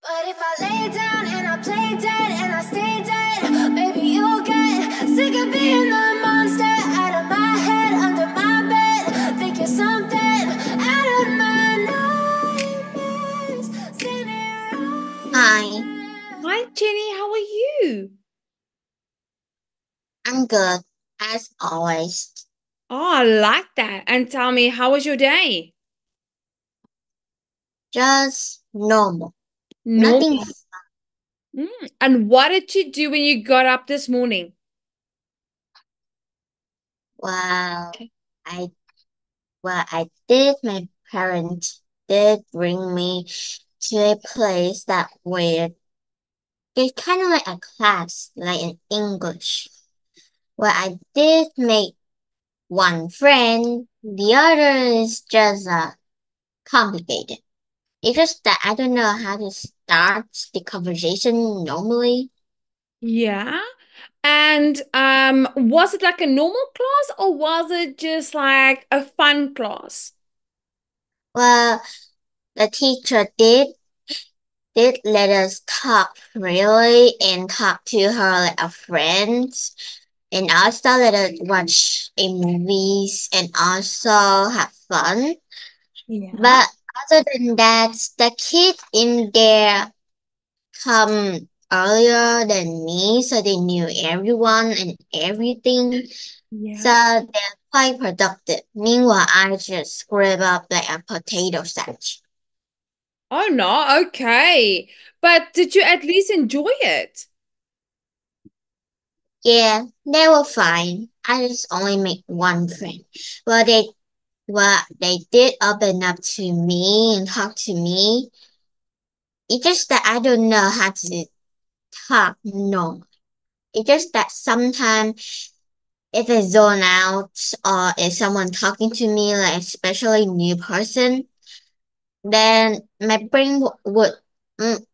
But if I lay down and I play dead and I stay dead, maybe you'll get sick of being the monster out of my head, under my bed. Think you're something out of my nightmares. Hi, Hi, Jenny. How are you? I'm good, as always. Oh, I like that. And tell me, how was your day? Just normal. Nothing. Normal. And what did you do when you got up this morning? Well, I I did. My parents did bring me to a place that where it's kind of like a class, like in English, where I did make one friend. The other is just complicated. It's just that I don't know how to start the conversation normally. Yeah. And was it like a normal class or was it just like a fun class? Well, the teacher did let us talk really and talk to her like a friend, and also let us watch a movies and also have fun. Yeah. But other than that, the kids in there come earlier than me, so they knew everyone and everything. So Yeah. they're quite productive. Meanwhile, I just scrape up like a potato sack. Oh no, okay. But did you at least enjoy it? Yeah, they were fine. I just only make one friend. Well, they did open up to me and talk to me. It's just that I don't know how to talk. No, it's just that sometimes if I zone out or if someone talking to me, like especially new person, then my brain would mm,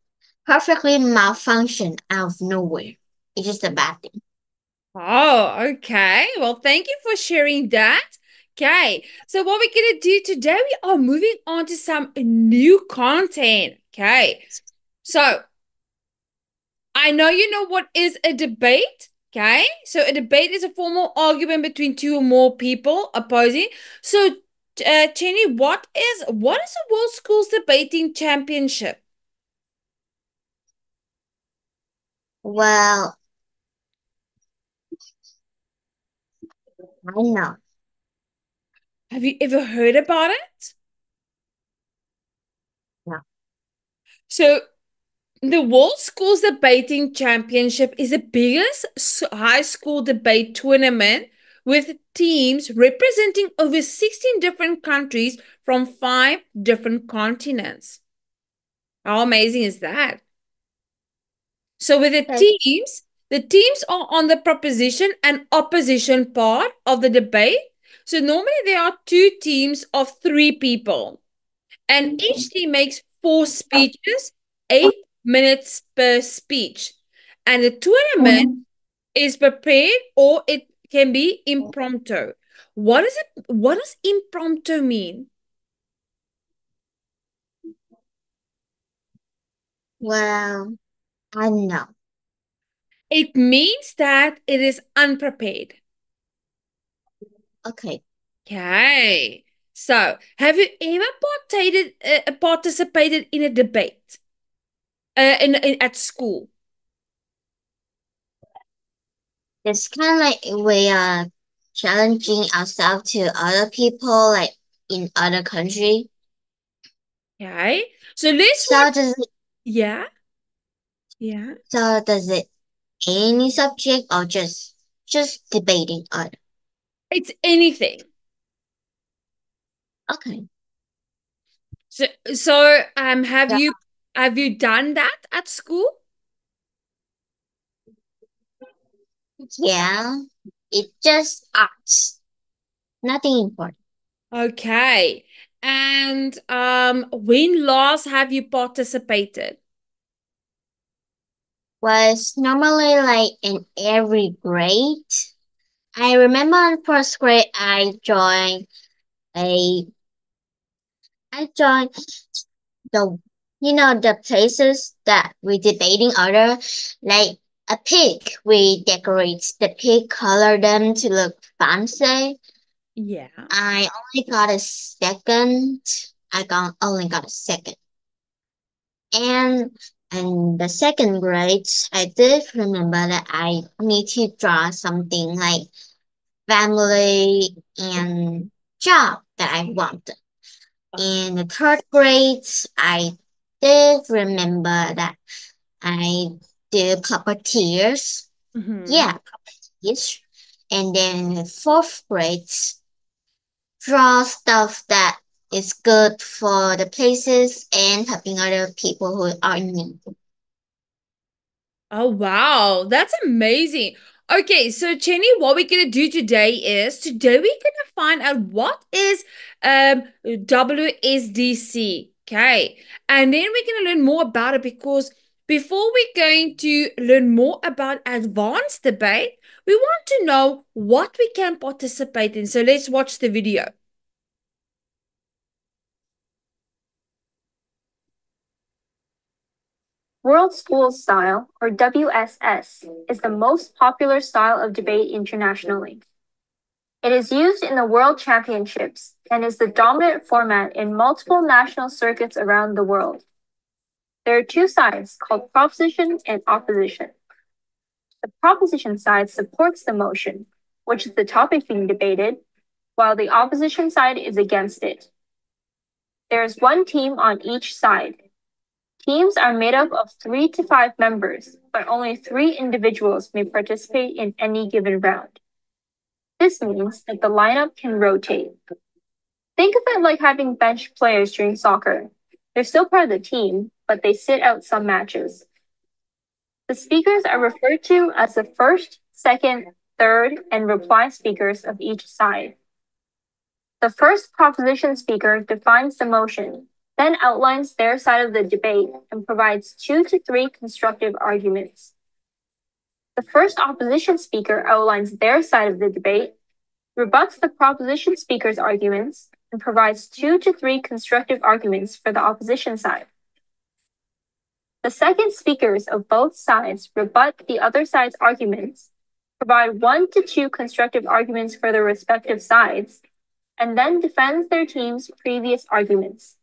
perfectly malfunction out of nowhere. It's just a bad thing. Oh, okay. Well, thank you for sharing that. Okay. So what we're going to do today, we are moving on to some new content. Okay. So I know you know what is a debate. Okay. So a debate is a formal argument between two or more people opposing. So, Chenny, what is the World Schools Debating Championship? Well, I know. Have you ever heard about it? No. So the World Schools Debating Championship is the biggest high school debate tournament with teams representing over 16 different countries from 5 different continents. How amazing is that? So with the teams are on the proposition and opposition part of the debate. So normally there are 2 teams of 3 people, and each team makes 4 speeches, 8 minutes per speech. And the tournament is prepared or it can be impromptu. What is it? What does impromptu mean? Well, I know. It means that it is unprepared. Okay. Okay. So, have you ever participated in a debate at school? It's kind of like we are challenging ourselves to other people, like in other country. Okay. So let's watch. So does it, Yeah. Yeah. so does it any subject or just debating other? It's anything. Okay. So So, have you done that at school? yeah, it just arts. Nothing important. Okay. And when last have you participated? Was normally like in every grade. I remember in first grade a I joined the You know, the places that we debating order, like a pig, we decorate the pig, color them to look fancy. Yeah. I only got a second. Only got a second. And in the second grade, I did remember that I need to draw something like family and job that I wanted. In the third grade, I did remember that I did puppeteers. Mm-hmm. Yeah, puppeteers. And then in the fourth grade, draw stuff that is good for the places and helping other people who are in need. Oh, wow. That's amazing. Okay, so Jenny, what we're going to do today is today we're going to find out what is WSDC. Okay. And then we're going to learn more about it because before we're going to learn more about advanced debate, we want to know what we can participate in. So let's watch the video. World School Style, or WSS, is the most popular style of debate internationally. It is used in the World Championships and is the dominant format in multiple national circuits around the world. There are two sides called proposition and opposition. The proposition side supports the motion, which is the topic being debated, while the opposition side is against it. There is one team on each side. Teams are made up of 3 to 5 members, but only 3 individuals may participate in any given round. This means that the lineup can rotate. Think of it like having bench players during soccer. They're still part of the team, but they sit out some matches. The speakers are referred to as the first, second, third, and reply speakers of each side. The first proposition speaker defines the motion, then outlines their side of the debate and provides 2 to 3 constructive arguments. The first opposition speaker outlines their side of the debate, rebuts the proposition speaker's arguments, and provides 2 to 3 constructive arguments for the opposition side. The second speakers of both sides rebut the other side's arguments, provide 1 to 2 constructive arguments for their respective sides, and then defends their team's previous arguments.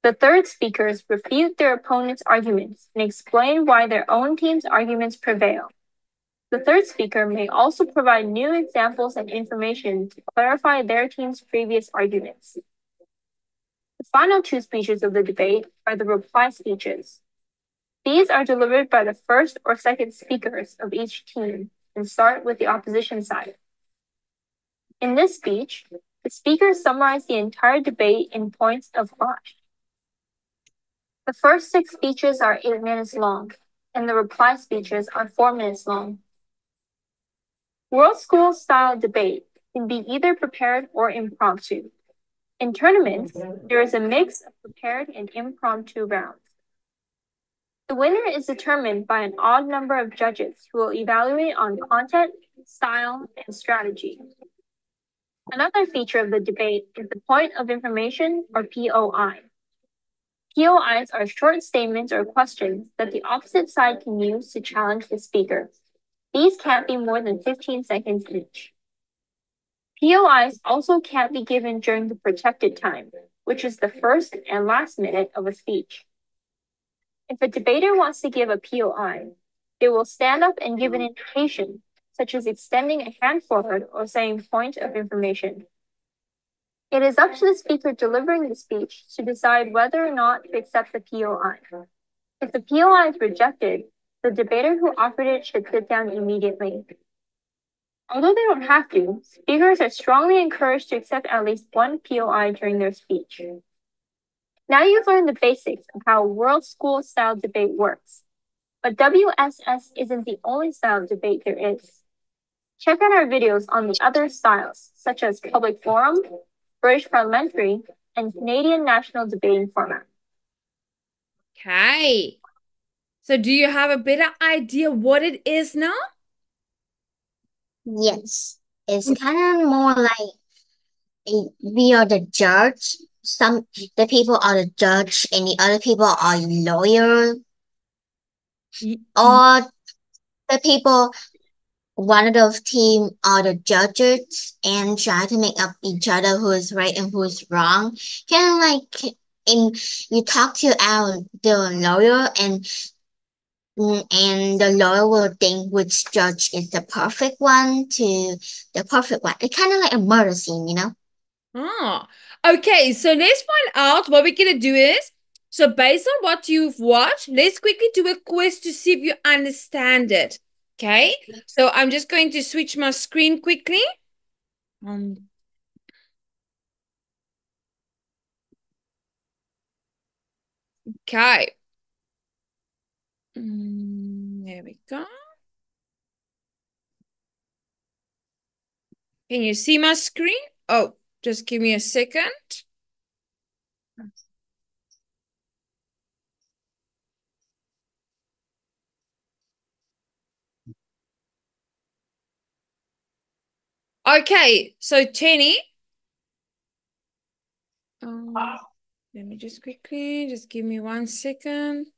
The third speakers refute their opponent's arguments and explain why their own team's arguments prevail. The third speaker may also provide new examples and information to clarify their team's previous arguments. The final 2 speeches of the debate are the reply speeches. These are delivered by the first or second speakers of each team and start with the opposition side. In this speech, the speakers summarize the entire debate in points of thought. The first 6 speeches are 8 minutes long, and the reply speeches are 4 minutes long. World School Style debate can be either prepared or impromptu. In tournaments, there is a mix of prepared and impromptu rounds. The winner is determined by an odd number of judges who will evaluate on content, style, and strategy. Another feature of the debate is the point of information, or POI. POIs are short statements or questions that the opposite side can use to challenge the speaker. These can't be more than 15 seconds each. POIs also can't be given during the protected time, which is the first and last minute of a speech. If a debater wants to give a POI, they will stand up and give an indication, such as extending a hand forward or saying point of information. It is up to the speaker delivering the speech to decide whether or not to accept the POI. If the POI is rejected, the debater who offered it should sit down immediately. Although they don't have to, speakers are strongly encouraged to accept at least one POI during their speech. Now you've learned the basics of how World School Style debate works. But WSS isn't the only style of debate there is. Check out our videos on the other styles, such as Public Forum, British Parliamentary, and Canadian National Debating Format. Okay. So do you have a better idea what it is now? Yes, it's kind of more like we are the judge. the people are the judge and the other people are lawyer, or the people, one of those team are the judges and try to make up each other who is right and who is wrong. Kind of like in you talk to the lawyer and the lawyer will think which judge is the perfect one to the perfect one. It's kind of like a murder scene, you know? Ah, okay. So let's find out what we're gonna do is. So based on what you've watched, let's quickly do a quiz to see if you understand it. Okay. So I'm just going to switch my screen quickly. Okay. There we go. Can you see my screen? Oh, just give me a second. Okay, so Tenny. Let me just quickly, just give me 1 second.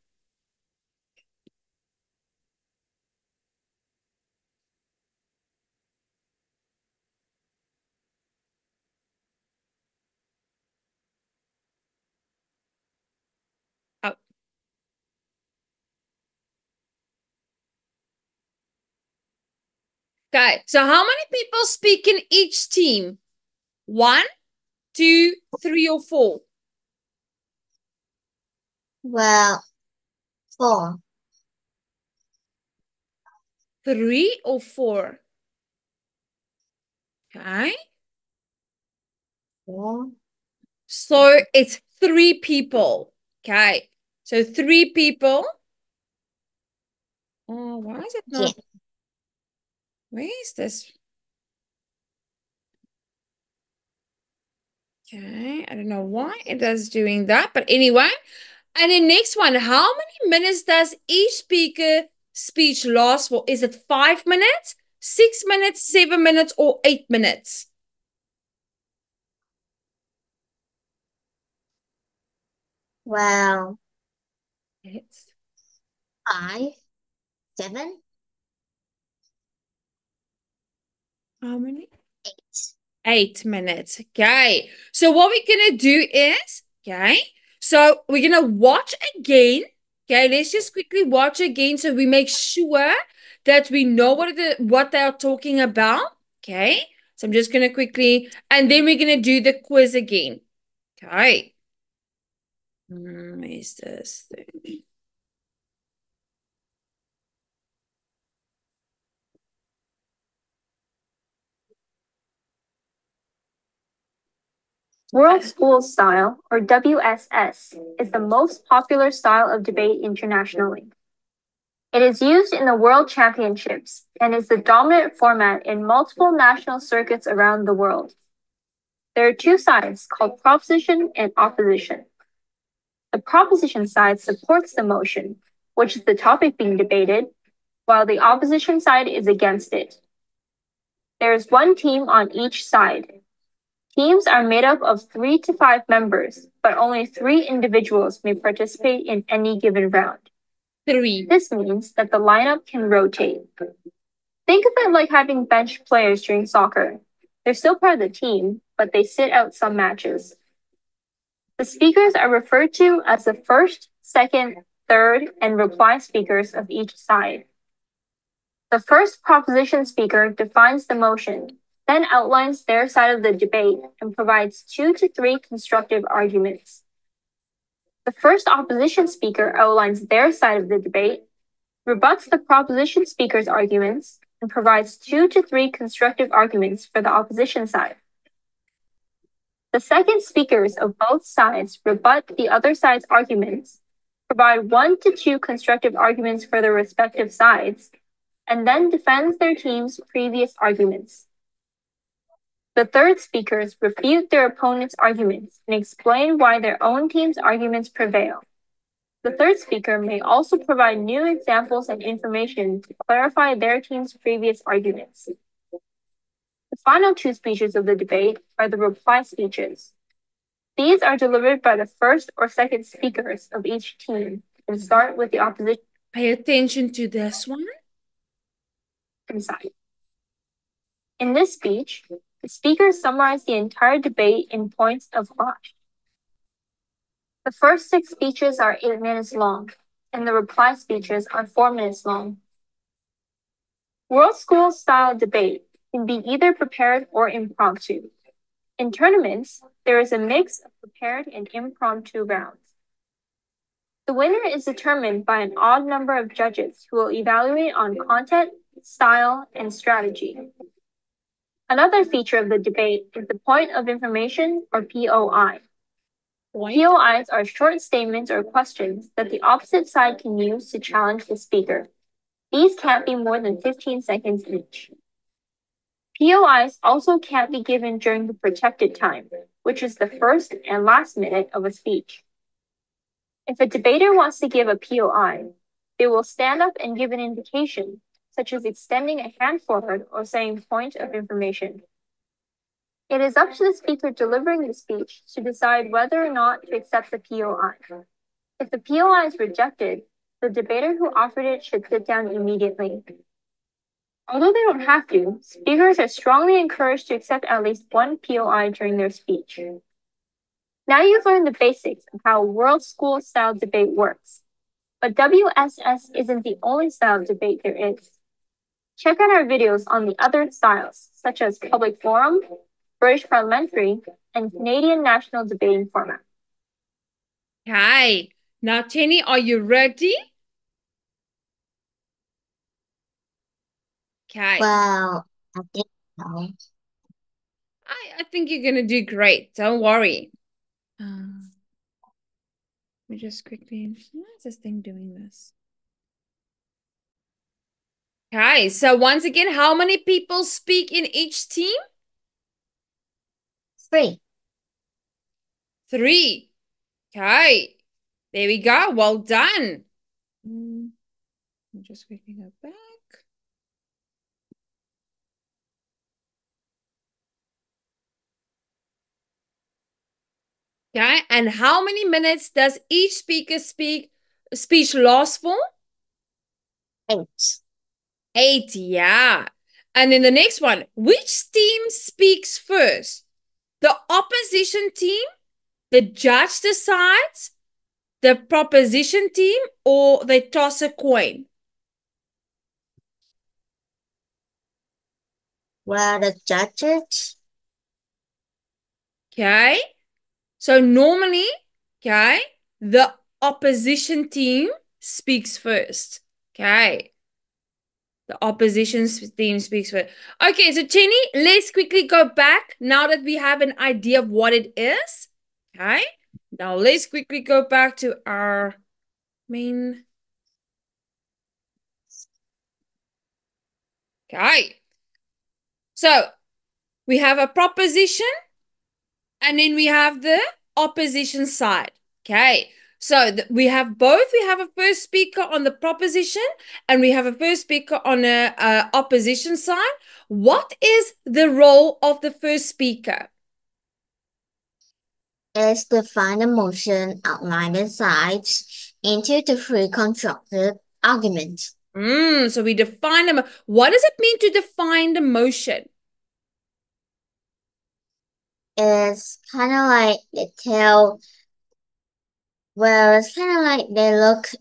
Oh. Okay, so how many people speak in each team? 1, 2, 3, or 4? Well, 4. 3 or 4? Okay. 4. So it's 3 people. Okay. So 3 people. Oh, why is it not? Yeah. Where is this? Okay, I don't know why it is doing that, but anyway. And the next one, how many minutes does each speaker speech last for? Is it 5 minutes, 6 minutes, 7 minutes, or 8 minutes? Well, It's 5, 7, how many? 8. 8 minutes. Okay. So what we're going to do is, okay, so we're going to watch again. Okay, let's just quickly watch again so we make sure that we know what they are talking about. Okay. So I'm just going to quickly, and then we're going to do the quiz again. Okay. Where's this thing? World School Style, or WSS, is the most popular style of debate internationally. It is used in the World Championships and is the dominant format in multiple national circuits around the world. There are 2 sides called proposition and opposition. The proposition side supports the motion, which is the topic being debated, while the opposition side is against it. There is 1 team on each side. Teams are made up of 3 to 5 members, but only 3 individuals may participate in any given round. 3. This means that the lineup can rotate. Think of it like having bench players during soccer. They're still part of the team, but they sit out some matches. The speakers are referred to as the first, second, third, and reply speakers of each side. The first proposition speaker defines the motion, then outlines their side of the debate and provides 2 to 3 constructive arguments. The first opposition speaker outlines their side of the debate, rebuts the proposition speaker's arguments, and provides 2 to 3 constructive arguments for the opposition side. The second speakers of both sides rebut the other side's arguments, provide 1 to 2 constructive arguments for their respective sides, and then defends their team's previous arguments. The third speakers refute their opponent's arguments and explain why their own team's arguments prevail. The third speaker may also provide new examples and information to clarify their team's previous arguments. The final 2 speeches of the debate are the reply speeches. These are delivered by the first or second speakers of each team and start with the opposition Pay attention to this one. side. In this speech, the speakers summarize the entire debate in points of thought. The first 6 speeches are 8 minutes long, and the reply speeches are 4 minutes long. World School style debate can be either prepared or impromptu. In tournaments, there is a mix of prepared and impromptu rounds. The winner is determined by an odd number of judges who will evaluate on content, style, and strategy. Another feature of the debate is the point of information, or POI. POIs are short statements or questions that the opposite side can use to challenge the speaker. These can't be more than 15 seconds each. POIs also can't be given during the protected time, which is the first and last minute of a speech. If a debater wants to give a POI, they will stand up and give an indication, such as extending a hand forward or saying point of information. It is up to the speaker delivering the speech to decide whether or not to accept the POI. If the POI is rejected, the debater who offered it should sit down immediately. Although they don't have to, speakers are strongly encouraged to accept at least one POI during their speech. Now you've learned the basics of how world school style debate works. But WSS isn't the only style of debate there is. Check out our videos on the other styles, such as public forum, British parliamentary, and Canadian national debating format. Okay. Now, Jenny, are you ready? Okay. Well, I think so. I think you're going to do great. Don't worry. Let me just quickly... Why is this thing doing this? Okay. So once again, how many people speak in each team? 3. 3. Okay. There we go. Well done. Let me just quickly go back. Okay. And how many minutes does each speaker speech last for? 8. 8, yeah. And then the next one, which team speaks first? The opposition team, the judge decides, the proposition team, or they toss a coin? Well, the judges. Okay. So normally, okay, the opposition team speaks first. Okay. The opposition team speaks first. Okay, so Jenny, let's quickly go back now that we have an idea of what it is. Okay. Now let's quickly go back to our main. Okay. So we have a proposition and then we have the opposition side. Okay. So we have both. We have a first speaker on the proposition and we have a first speaker on the opposition side. What is the role of the first speaker? Is define the motion, outline the sides into the 3 constructive arguments. So we define them. What does it mean to define the motion? It's kind of like they tell, well, it's kind of like they look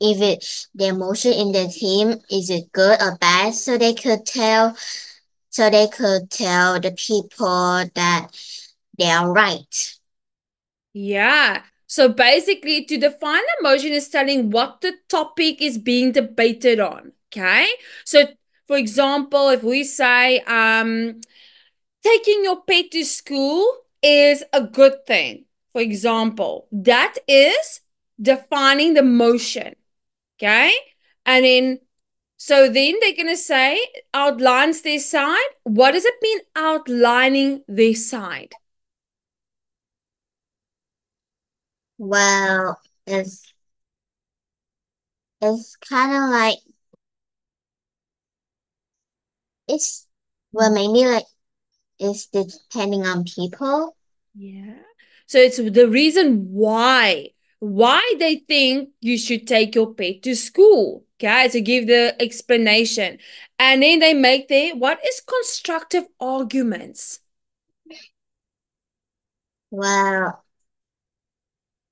if the emotion in the team is it good or bad, so they could tell the people that they are right. Yeah. So basically, to define the motion is telling what the topic is being debated on. Okay. So, for example, if we say, taking your pet to school is a good thing. For example, that is defining the motion. Okay. And then, so then they're going to say, outlines their side. What does it mean, outlining their side? Well, it's kind of like maybe like it's depending on people. Yeah. So it's the reason why they think you should take your pet to school. Okay, to give the explanation. And then they make their what is constructive arguments. Well,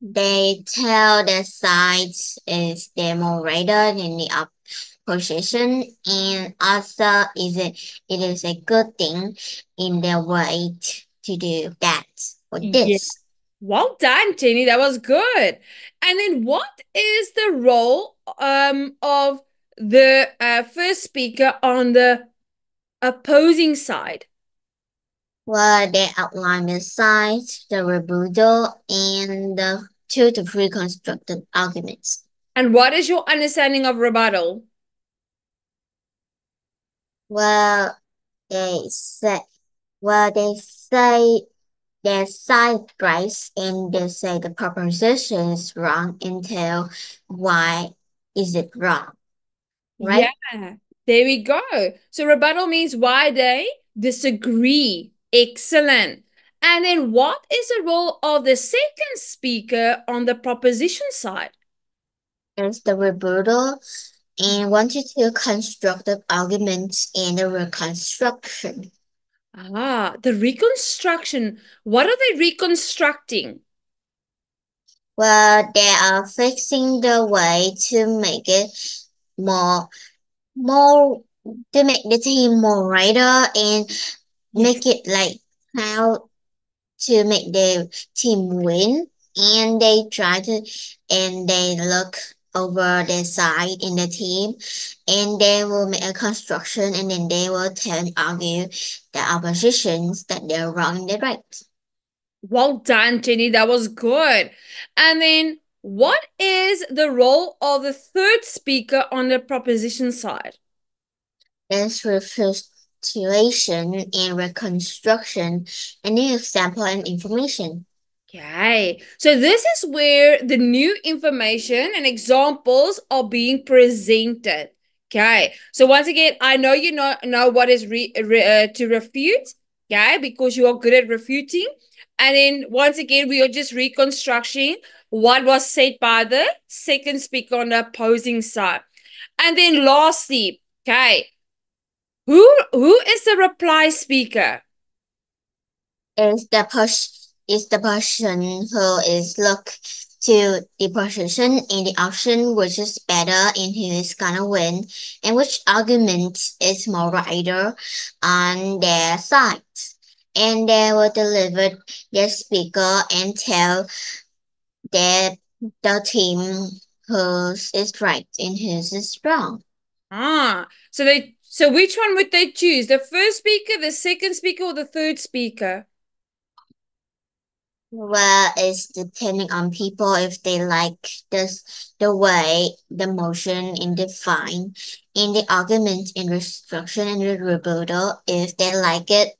they tell their sides is the moderator in the opposition, and also it is a good thing in their way to do that or Yeah. this. Well done, Jenny. That was good. And then what is the role of the first speaker on the opposing side? Well, they outline the sides, the rebuttal, and the 2 to 3 constructed arguments. And what is your understanding of rebuttal? Well, they say, their side right, and they say the proposition is wrong and tell why is it wrong, right? Yeah, there we go. So rebuttal means why they disagree. Excellent. And then what is the role of the second speaker on the proposition side? There's the rebuttal and 1 to 2 constructive arguments and the reconstruction. The reconstruction. What are they reconstructing? Well, they are fixing the way to make it more to make the team more brighter and make it like how to make the team win. And they look over the side in the team, and they will make a construction, and then they will tell and argue the oppositions that they're wrong and they're right. Well done, Jenny. That was good. And then what is the role of the third speaker on the proposition side? There's reconstruction and reconstruction, and new example and information. Okay, so this is where the new information and examples are being presented. Okay, so once again, I know you know what is to refute, okay, because you are good at refuting. And then once again, we are just reconstructing what was said by the second speaker on the opposing side. And then lastly, okay, who is the reply speaker? Is the person who is look to the position in the option which is better and who is gonna win, and which argument is more righter on their side. And they will deliver their speaker and tell the team whose is right and whose is wrong. So which one would they choose? The first speaker, the second speaker, or the third speaker? Well, it's depending on people if they like the way, the motion and define in the argument and restriction and the rebuttal. If they like it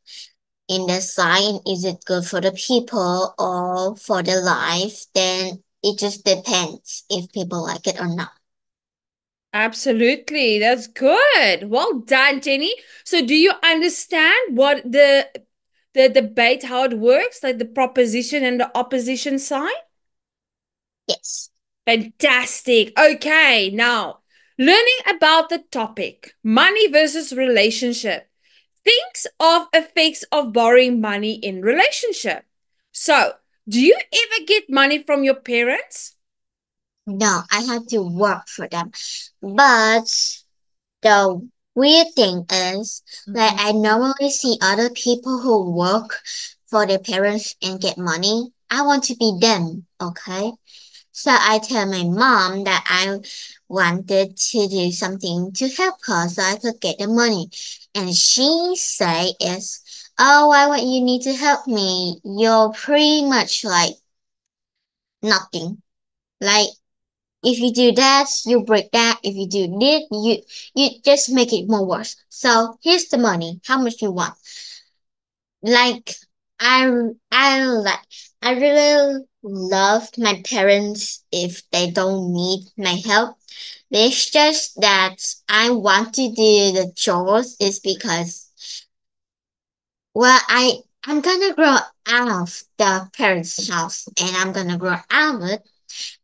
in the sign, is it good for the people or for the life? Then it just depends if people like it or not. Absolutely. That's good. Well done, Jenny. So do you understand what the debate, how it works, like the proposition and the opposition side? Yes. Fantastic. Okay, now learning about the topic money versus relationship. Thinks of effects of borrowing money in relationship. So, do you ever get money from your parents? No, I have to work for them. But the weird thing is that I normally see other people who work for their parents and get money. I want to be them, okay? So I tell my mom that I wanted to do something to help her so I could get the money. And she say is, oh, why would you need to help me? You're pretty much like nothing. Like if you do that, you break that. If you do this, you just make it more worse. So here's the money. How much you want? Like I I really love my parents if they don't need my help. It's just that I want to do the chores is because well I'm gonna grow out of the parents' house and I'm gonna grow out of it.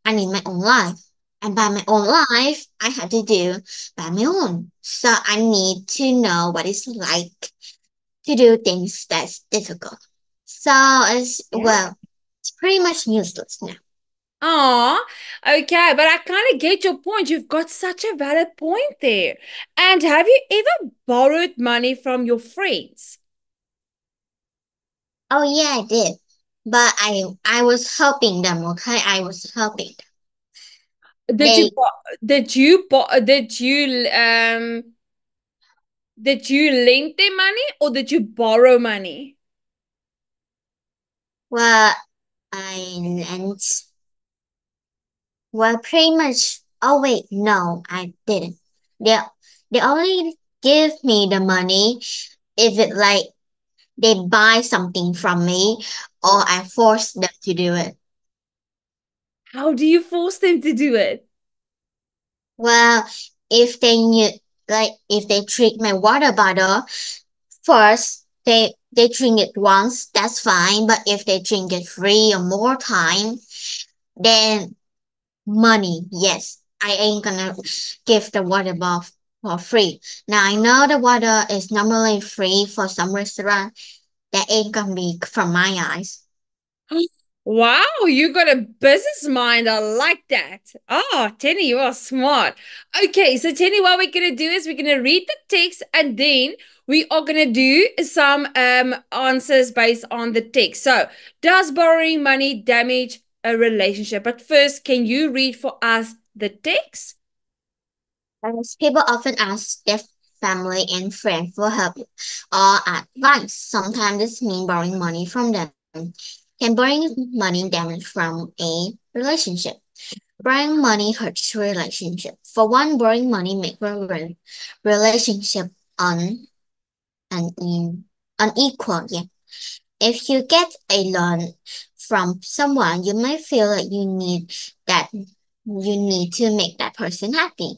I need my own life. And by my own life, I have to do by my own. So I need to know what it's like to do things that's difficult. So it's pretty much useless now. Aw, okay, but I kind of get your point. You've got such a valid point there. And have you ever borrowed money from your friends? Oh yeah, I did. But I was helping them, okay? I was helping them. Did you They bo- did you lend them money or did you borrow money? well I lent pretty much oh wait, no, I didn't. They they only give me the money if it like they buy something from me or I force them to do it. How do you force them to do it? Well, if they knew if they drink my water bottle first, they drink it once, that's fine. But if they drink it 3 or more times, then money, yes. I ain't gonna give the water bottle for free. Now I know the water is normally free for some restaurant. That ain't gonna be from my eyes. Wow, you got a business mind. I like that. Oh, Tenny, you are smart. Okay, so Tenny, what we're gonna do is we're gonna read the text and then we are gonna do some answers based on the text. So, does borrowing money damage a relationship? But first, can you read for us the text? As people often ask their family and friends for help or advice. Sometimes this means borrowing money from them. Can borrowing money damage from a relationship? Borrowing money hurts relationship. For one, borrowing money makes a relationship unequal. Yeah. If you get a loan from someone, you might feel like you need to make that person happy.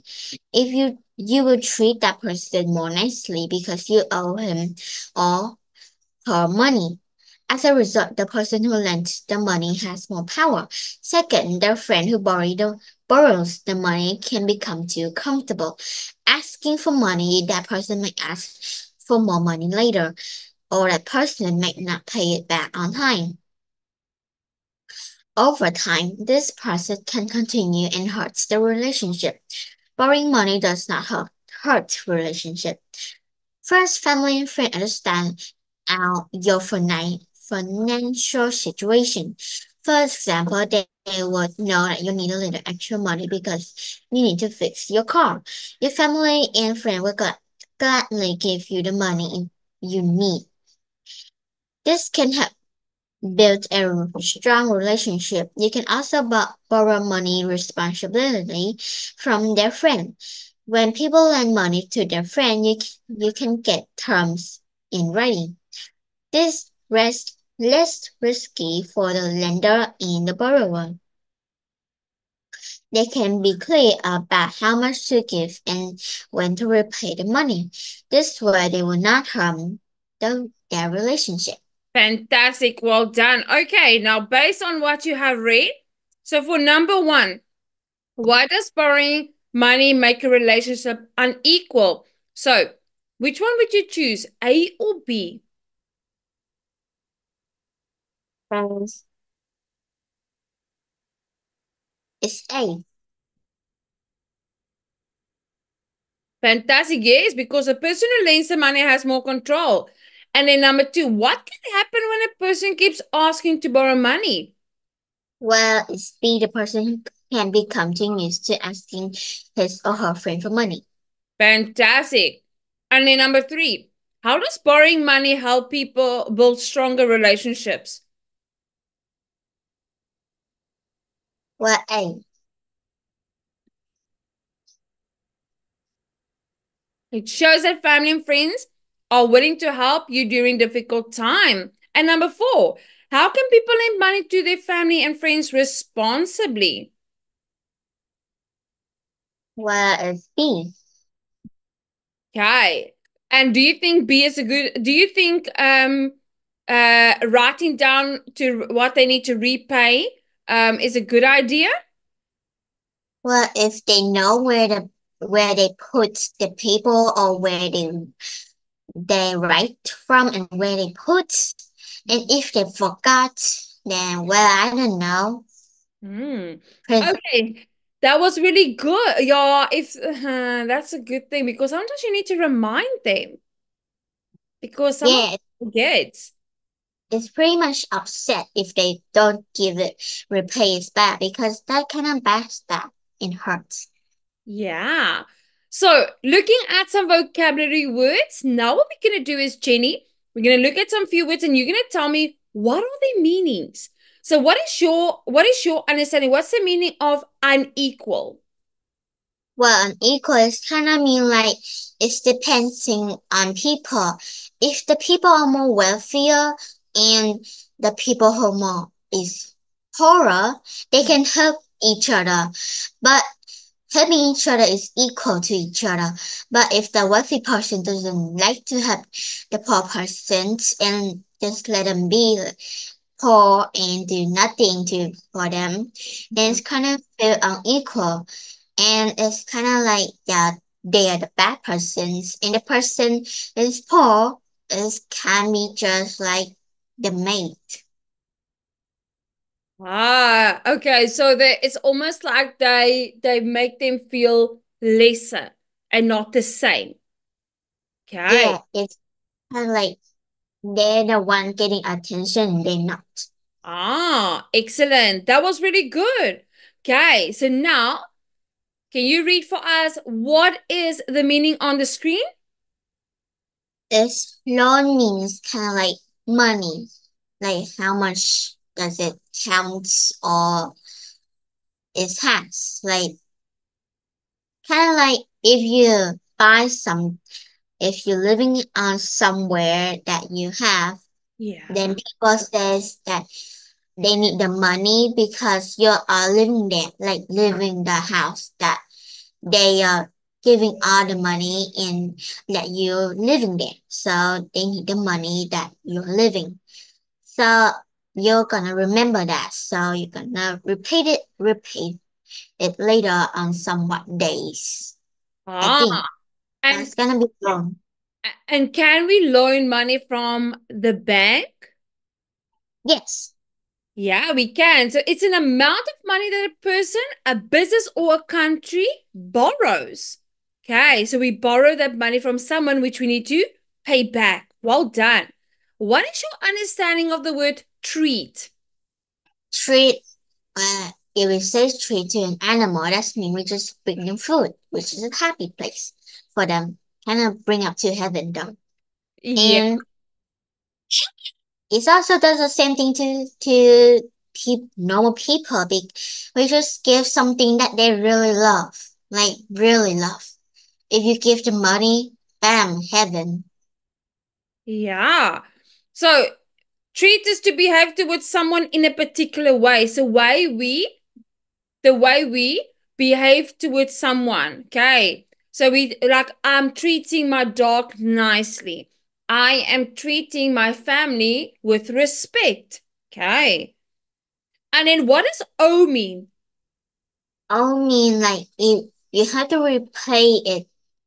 If you will treat that person more nicely because you owe him or her money. As a result, the person who lends the money has more power. Second, the friend who borrows the money can become too comfortable. Asking for money, that person might ask for more money later, or that person might not pay it back on time. Over time, this process can continue and hurts the relationship. Borrowing money does not hurt relationship. First, family and friends understand your financial situation. For example, they would know that you need a little extra money because you need to fix your car. Your family and friends will gladly give you the money you need. This can help build a strong relationship. You can also borrow money responsibility from their friend. When people lend money to their friend, you can get terms in writing. This rest less risky for the lender and the borrower. They can be clear about how much to give and when to repay the money. This way they will not harm their relationship. Fantastic. Well done. Okay, now based on what you have read, so for number one, why does borrowing money make a relationship unequal? So, which one would you choose, A or B? Friends, it's A. Fantastic. Yes, because the person who lends the money has more control. And then number two, what can happen when a person keeps asking to borrow money? Well, it's B. The person can become too used to asking his or her friend for money. Fantastic. And then number three, how does borrowing money help people build stronger relationships? Well, A. It shows that family and friends are willing to help you during difficult time. And number four, how can people lend money to their family and friends responsibly? Well, it's B. Okay. And do you think B is a good, do you think writing down to what they need to repay is a good idea? Well, if they know where they put the people or where they write from and where they put, and if they forgot, then well, I don't know. Mm. 'Cause Okay, that was really good. Yeah, if that's a good thing because sometimes you need to remind them because some of yeah, them forget. it's pretty much upset if they don't give it repay it back because that kind of backstab it hurts. Yeah. So, looking at some vocabulary words, now what we're going to do is, Jenny, we're going to look at some few words and you're going to tell me what are their meanings. So, what is your understanding? What's the meaning of unequal? Well, unequal is kind of mean like it's depending on people. If the people are more wealthier and the people who are more is poorer, they can help each other. But helping each other is equal to each other. But if the wealthy person doesn't like to help the poor persons and just let them be poor and do nothing for them, then it's kind of feel unequal. And it's kind of like that they are the bad persons, and the person is poor is can be just like the mate. Ah, okay. So it's almost like they make them feel lesser and not the same. Okay. Yeah, it's kind of like they're the one getting attention, they're not. Ah, excellent. That was really good. Okay, so now can you read for us what is the meaning on the screen? This loan means kind of like money, like how much does it count or it has, like kind of like if you buy some, if you're living on somewhere that you have, Yeah. then people says that they need the money because you are living there, like living the house that they are giving all the money and that you're living there. So they need the money that you're living. So you're gonna remember that. So you're gonna repeat it later on somewhat days. I think Ah, and that's gonna be wrong. and can we loan money from the bank? Yes. Yeah, we can. So it's an amount of money that a person, a business, or a country borrows. Okay, so we borrow that money from someone which we need to pay back. Well done. What is your understanding of the word treat? Treat if we say treat to an animal, that's mean we just bring them food, which is a happy place for them. Kind of bring up to heaven though. Yeah. And it also does the same thing to normal people. We just give something that they really love, like really love. If you give them money, bam, heaven. Yeah. So treat is to behave towards someone in a particular way. So the way we behave towards someone. Okay. So we like I'm treating my dog nicely. I am treating my family with respect. Okay. And then what does owe mean? I mean, like you have to repay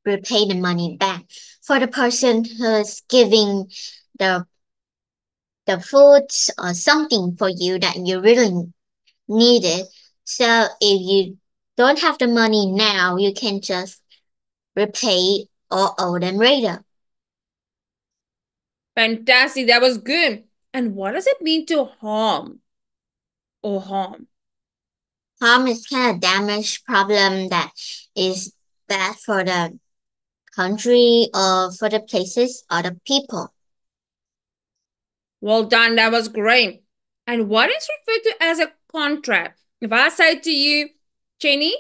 the money back for the person who's giving the the food or something for you that you really needed. So if you don't have the money now, you can just repay or owe them later. Fantastic. That was good. And what does it mean to harm or harm? Harm is kind of damage problem that is bad for the country or for the places or the people. Well done. That was great. And what is referred to as a contract? If I say to you, Jenny,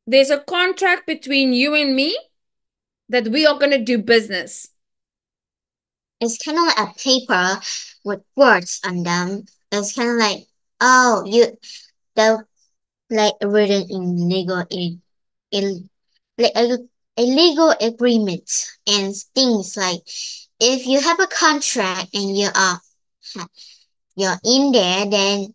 there's a contract between you and me that we are going to do business. It's kind of like a paper with words on them. It's kind of like, oh, the like written in in like a legal agreement and things like if you have a contract and you are you're in there, then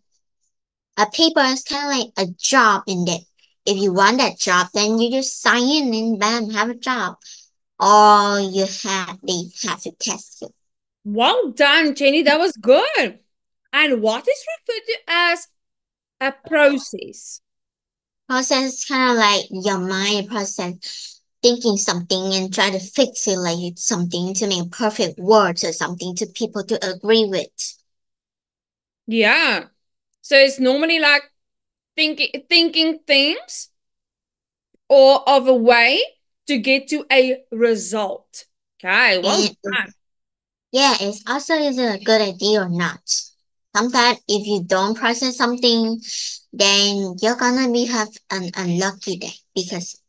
a paper is kind of like a job in there. If you want that job, then you just sign in and bam, have a job. Or they have to test you. Well done, Jenny. That was good. And what is referred to as a process? Process is kind of like your mind process thinking something and try to fix it like it's something to make perfect words or something to people to agree with. Yeah. So it's normally like thinking things or of a way to get to a result. Okay, well done. Yeah, it's also is a good idea or not. Sometimes if you don't process something, then you're gonna be have an unlucky day because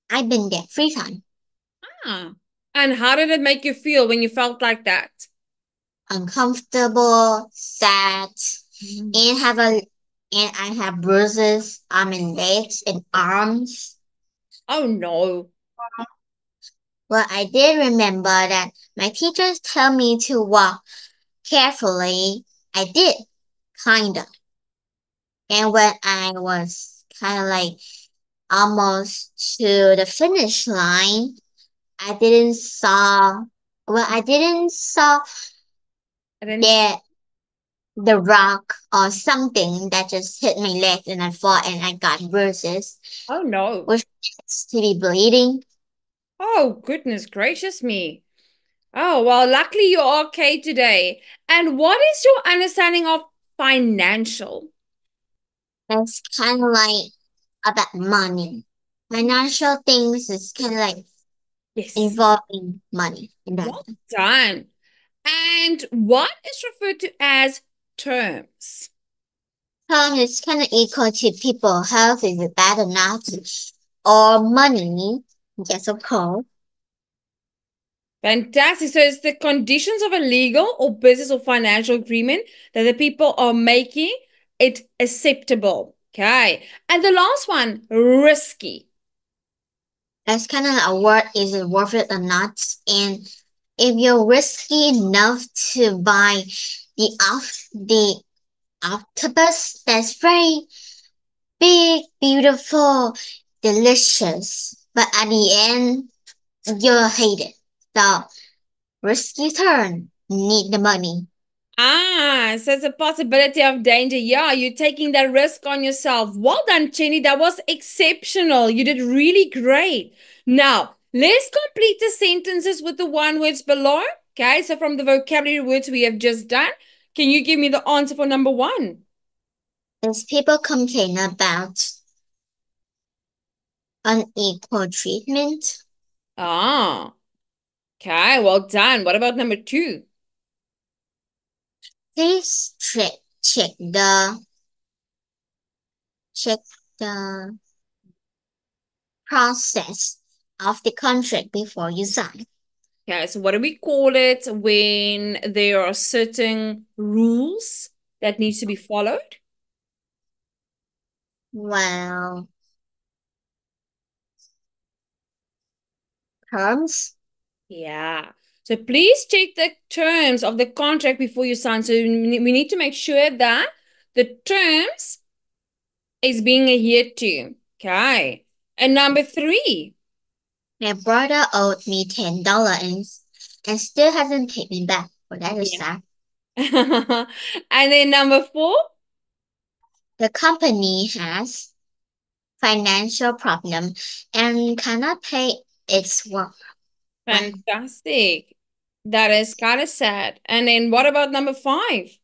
I've been there 3 times. Ah. And how did it make you feel when you felt like that? Uncomfortable, sad, Mm. and I have bruises on my legs and arms. Oh no. Well, I did remember that my teachers tell me to walk carefully. I did, kinda. And when I was kind of like almost to the finish line, I didn't saw, I didn't saw I didn't. that the rock or something that just hit my leg and I fought and I got bruises, Oh no. which is to be bleeding. Oh goodness gracious me. Oh well, luckily you're okay today. And what is your understanding of financial? That's kind of like about money. Financial things is kind of like Yes. involving money in that. Well done. And what is referred to as terms? Time is kind of equal to people health is it bad or not, or money. Yes, of course. Fantastic. So it's the conditions of a legal or business or financial agreement that the people are making it acceptable. Okay. And the last one, risky. That's kind of a word. Is it worth it or not? And if you're risky enough to buy the octopus, that's very big, beautiful, delicious, but at the end you'll hate it. So risky turn, need the money. Ah, so it's a possibility of danger. Yeah, you're taking that risk on yourself. Well done, Chenny. That was exceptional. You did really great. Now, let's complete the sentences with the one words below. Okay, so from the vocabulary words we have just done, can you give me the answer for number one? As people complain about unequal treatment, Ah, okay, well done. What about number two? please check the process of the contract before you sign. Okay, so what do we call it when there are certain rules that needs to be followed? Well, terms. Yeah. So please check the terms of the contract before you sign. So we need to make sure that the terms is being adhered to. Okay. And number three. My brother owed me $10 and still hasn't paid me back. Well, that is Yeah. sad. And then number four. The company has financial problem and cannot pay its work. Fantastic. That is kind of sad. And then what about number five?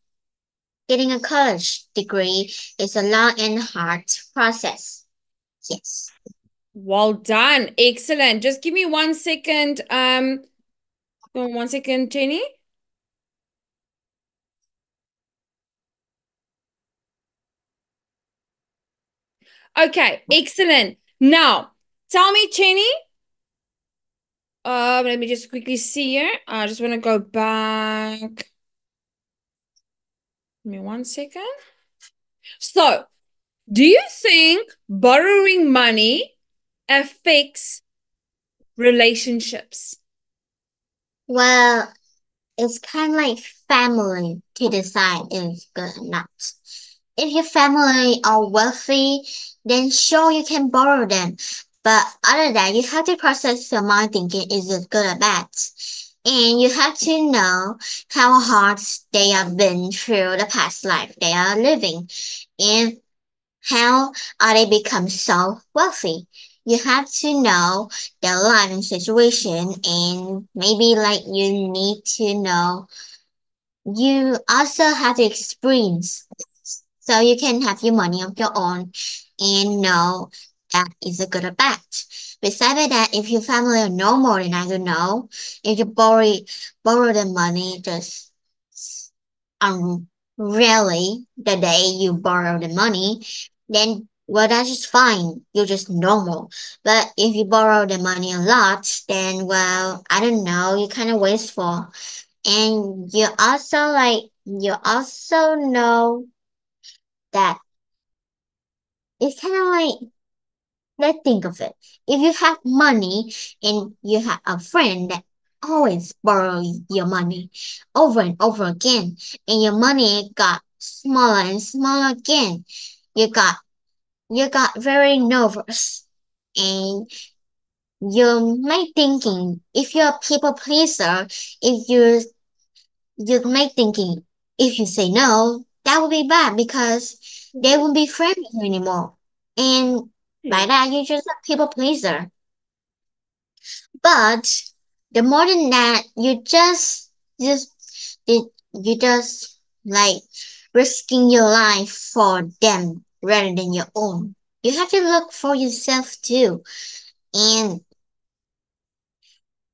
Getting a college degree is a long and hard process. Yes. Well done. Excellent. Just give me 1 second. 1 second, Jenny. Okay, excellent. Now, tell me, Jenny. Let me just quickly see here. I just want to go back. Give me 1 second. So, do you think borrowing money affects relationships? Well, it's kind of like family to decide if it's good or not. If your family are wealthy, then sure you can borrow them. But other than that, you have to process your mind thinking is it good or bad. And you have to know how hard they have been through the past life they are living. And how are they become so wealthy? You have to know their life and situation, and maybe like you need to know. You also have to experience, so you can have your money of your own and know that is a good or bad. Besides that, if your family are no more than I don't know, if you borrow the money just really the day you borrow the money, then well that's just fine. You're just normal. But if you borrow the money a lot, then well, I don't know, you're kind of wasteful. And you also know that it's kind of like, let's think of it. If you have money and you have a friend that always borrow your money over and over again, and your money got smaller and smaller again, you got you got very nervous, and you might thinking if you're a people pleaser, if you might thinking if you say no, that would be bad because they won't be friends with you anymore. And by that, you're just a people pleaser. But the more than that, you just like risking your life for them rather than your own. You have to look for yourself too, and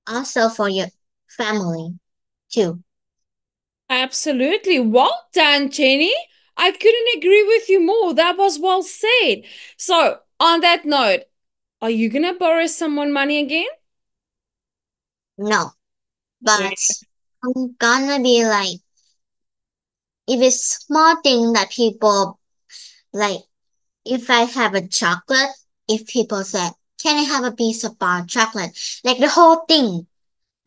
also for your family too. Absolutely. Well done, Jenny. I couldn't agree with you more. That was well said. So, on that note, are you going to borrow someone money again? No, but I'm gonna be like, if it's small thing that people like, if I have a chocolate, if people say, can I have a piece of bar chocolate? Like the whole thing.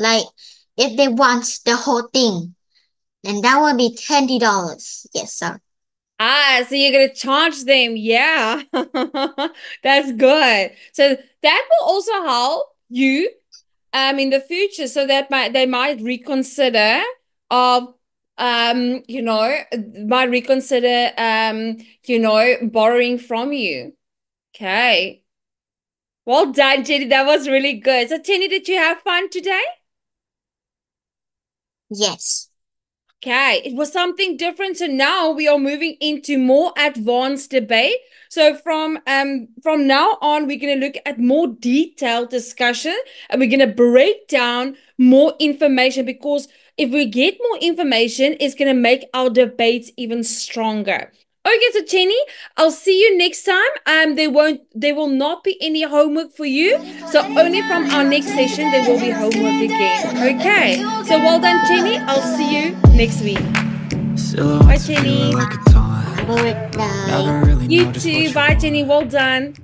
Like if they want the whole thing, then that would be $20. Yes, sir. Ah, so you're going to charge them. Yeah. That's good. So that will also help you in the future so that they might reconsider of might reconsider borrowing from you. Okay. Well done, Jenny. That was really good. So Jenny, did you have fun today? Yes. Okay, it was something different. So now we are moving into more advanced debate. So from now on, we're going to look at more detailed discussion and we're going to break down more information because if we get more information, it's going to make our debates even stronger. Okay, so Jenny, I'll see you next time. There will not be any homework for you. So only from our next session there will be homework again. Okay. So well done, Jenny. I'll see you next week. Bye, Jenny. Good night. You too. Bye, Jenny. Well done.